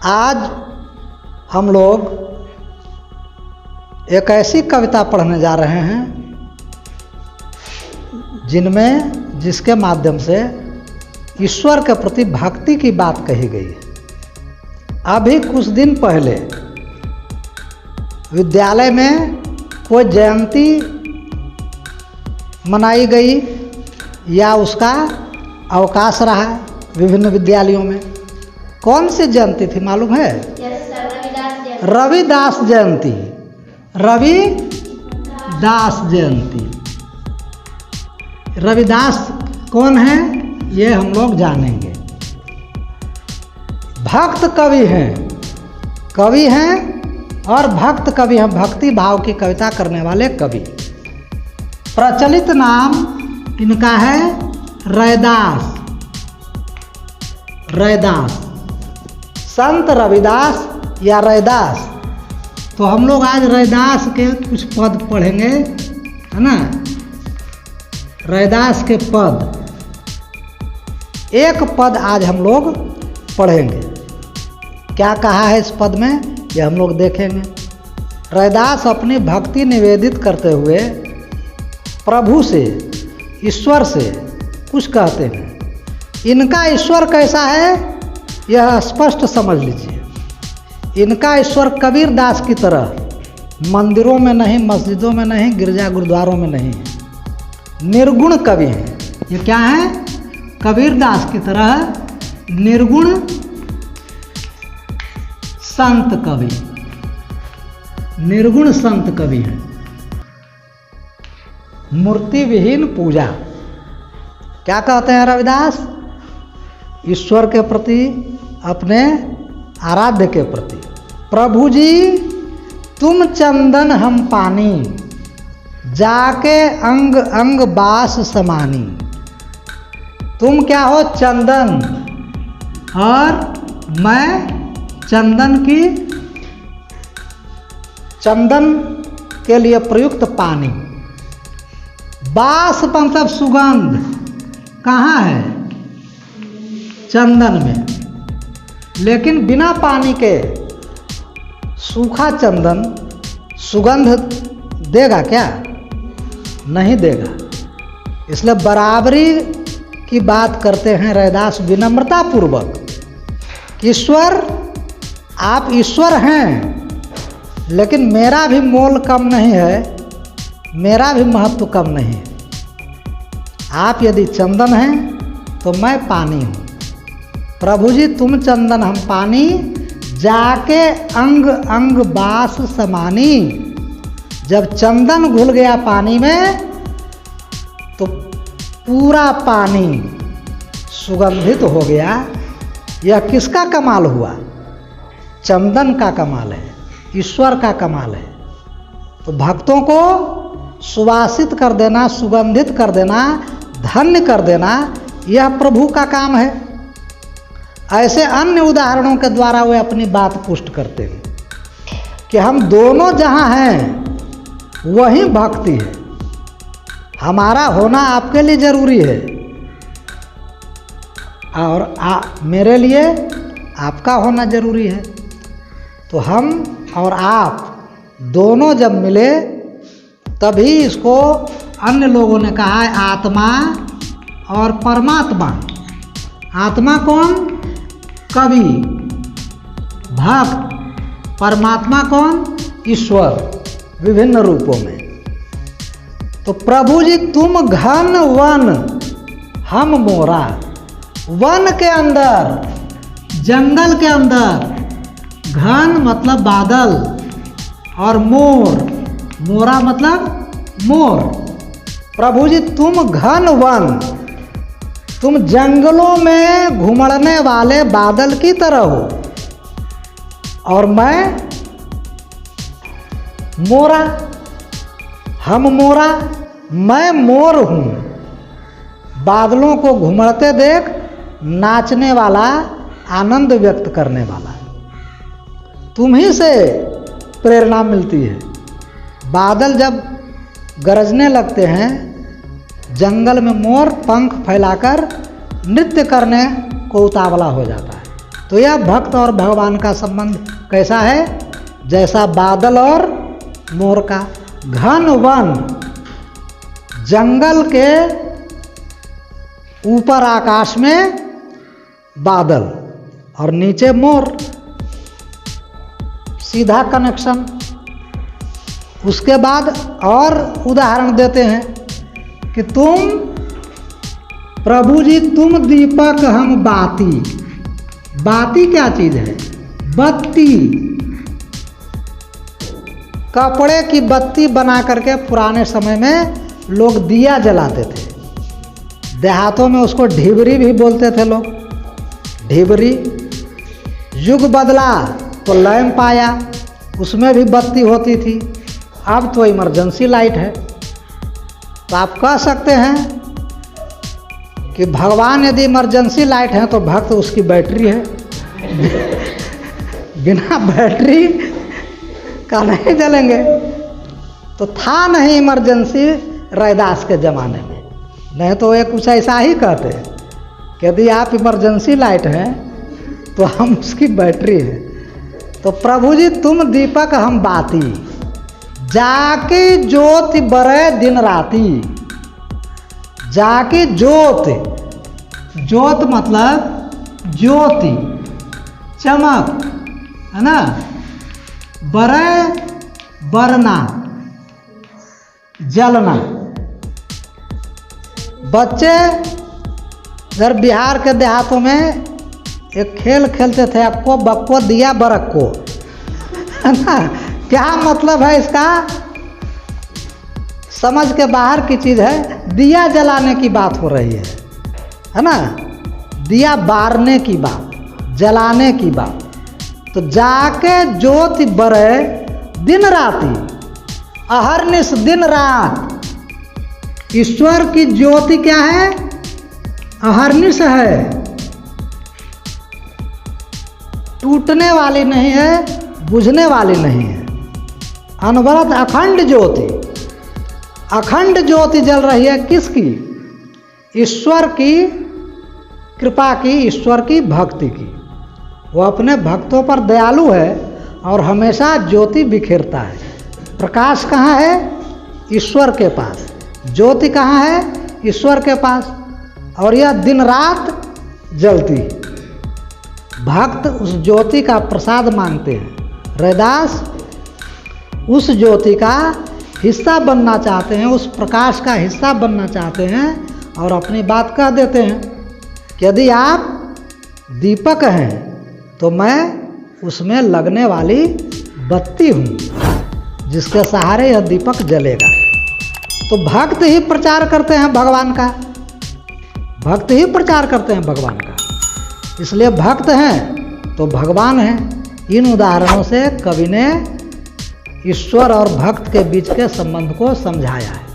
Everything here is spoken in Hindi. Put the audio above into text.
आज हम लोग एक ऐसी कविता पढ़ने जा रहे हैं जिसके माध्यम से ईश्वर के प्रति भक्ति की बात कही गई है। अभी कुछ दिन पहले विद्यालय में कोई जयंती मनाई गई या उसका अवकाश रहा विभिन्न विद्यालयों में। कौन सी जयंती थी मालूम है? रविदास जयंती। रविदास जयंती। रविदास कौन है ये हम लोग जानेंगे। भक्त कवि हैं और भक्त कवि हैं, भक्ति भाव की कविता करने वाले कवि। प्रचलित नाम इनका है रैदास। संत रविदास या रैदास। तो हम लोग आज रैदास के कुछ पद पढ़ेंगे, है ना। रैदास के पद, एक पद आज हम लोग पढ़ेंगे। क्या कहा है इस पद में ये हम लोग देखेंगे। रैदास अपनी भक्ति निवेदित करते हुए प्रभु से, ईश्वर से कुछ कहते हैं। इनका ईश्वर कैसा है यह स्पष्ट समझ लीजिए। इनका ईश्वर कबीर दास की तरह मंदिरों में नहीं, मस्जिदों में नहीं, गिरजा गुरुद्वारों में नहीं है। निर्गुण कवि है। ये क्या है? कबीर दास की तरह निर्गुण संत कवि, निर्गुण संत कवि है। मूर्ति विहीन पूजा। क्या कहते हैं रविदास? ईश्वर के प्रति, अपने आराध्य के प्रति, प्रभु जी तुम चंदन हम पानी, जाके अंग अंग बास समानी। तुम क्या हो? चंदन, और मैं चंदन के लिए प्रयुक्त पानी। बास मतलब सुगंध। कहाँ है? चंदन में। लेकिन बिना पानी के सूखा चंदन सुगंध देगा क्या? नहीं देगा। इसलिए बराबरी की बात करते हैं रैदास विनम्रता पूर्वक। ईश्वर, आप ईश्वर हैं, लेकिन मेरा भी मोल कम नहीं है, मेरा भी महत्व कम नहीं है। आप यदि चंदन हैं तो मैं पानी हूँ। प्रभु जी तुम चंदन हम पानी, जाके अंग अंग बास समानी। जब चंदन घुल गया पानी में तो पूरा पानी सुगंधित हो गया। यह किसका कमाल हुआ? चंदन का कमाल है, ईश्वर का कमाल है। तो भक्तों को सुवासित कर देना, सुगंधित कर देना, धन्य कर देना, यह प्रभु का काम है। ऐसे अन्य उदाहरणों के द्वारा वे अपनी बात पुष्ट करते हैं कि हम दोनों जहाँ हैं वही भक्ति है। हमारा होना आपके लिए जरूरी है और मेरे लिए आपका होना जरूरी है। तो हम और आप दोनों जब मिले तभी इसको अन्य लोगों ने कहा है आत्मा और परमात्मा। आत्मा कौन? कवि, भक्त। परमात्मा कौन? ईश्वर, विभिन्न रूपों में। तो प्रभु जी तुम घन वन हम मोरा। वन के अंदर, जंगल के अंदर, घन मतलब बादल और मोर, मोरा मतलब मोर। प्रभु जी तुम घन वन, तुम जंगलों में घुमड़ने वाले बादल की तरह हो, और मैं मोरा, हम मोरा, मैं मोर हूँ। बादलों को घुमड़ते देख नाचने वाला, आनंद व्यक्त करने वाला। तुम्ही से प्रेरणा मिलती है। बादल जब गरजने लगते हैं, जंगल में मोर पंख फैलाकर नृत्य करने को उतावला हो जाता है। तो यह भक्त और भगवान का संबंध कैसा है? जैसा बादल और मोर का। घन वन, जंगल के ऊपर आकाश में बादल और नीचे मोर, सीधा कनेक्शन। उसके बाद और उदाहरण देते हैं कि तुम प्रभु जी तुम दीपक हम बाती। बाती क्या चीज है? बत्ती। कपड़े की बत्ती बना करके पुराने समय में लोग दिया जलाते थे। देहातों में उसको ढिबरी भी बोलते थे लोग, ढिबरी। युग बदला तो लैंप आया, उसमें भी बत्ती होती थी। अब तो इमरजेंसी लाइट है। तो आप कह सकते हैं कि भगवान यदि इमरजेंसी लाइट है तो भक्त उसकी बैटरी है। बिना बैटरी का नहीं जलेंगे। तो था नहीं इमरजेंसी रैदास के ज़माने में, नहीं तो ये कुछ ऐसा ही कहते कि यदि आप इमरजेंसी लाइट हैं तो हम उसकी बैटरी हैं। तो प्रभु जी तुम दीपक हम बाती, जाके ज्योति बरे दिन राती। जाके ज्योति, ज्योत मतलब ज्योति, चमक, है ना। बरे बरना, जलना। बच्चे इधर बिहार के देहातों में एक खेल खेलते थे, आपको बक्को दिया बरक्को, है ना। क्या मतलब है इसका? समझ के बाहर की चीज़ है। दिया जलाने की बात हो रही है ना। दिया बारने की बात, जलाने की बात। तो जाके ज्योति बरे दिन राती, अहरनिश दिन रात। ईश्वर की ज्योति क्या है? अहरनिश है, टूटने वाली नहीं है, बुझने वाली नहीं है। अनवरत अखंड ज्योति, अखंड ज्योति जल रही है। किसकी? ईश्वर की कृपा की, ईश्वर की भक्ति की। वो अपने भक्तों पर दयालु है और हमेशा ज्योति बिखेरता है। प्रकाश कहाँ है? ईश्वर के पास। ज्योति कहाँ है? ईश्वर के पास। और यह दिन रात जलती। भक्त उस ज्योति का प्रसाद मांगते हैं। रैदास उस ज्योति का हिस्सा बनना चाहते हैं, उस प्रकाश का हिस्सा बनना चाहते हैं और अपनी बात कह देते हैं कि यदि आप दीपक हैं तो मैं उसमें लगने वाली बत्ती हूँ, जिसके सहारे यह दीपक जलेगा। तो भक्त ही प्रचार करते हैं भगवान का, भक्त ही प्रचार करते हैं भगवान का। इसलिए भक्त हैं तो भगवान हैं। इन उदाहरणों से कवि ने ईश्वर और भक्त के बीच के संबंध को समझाया है।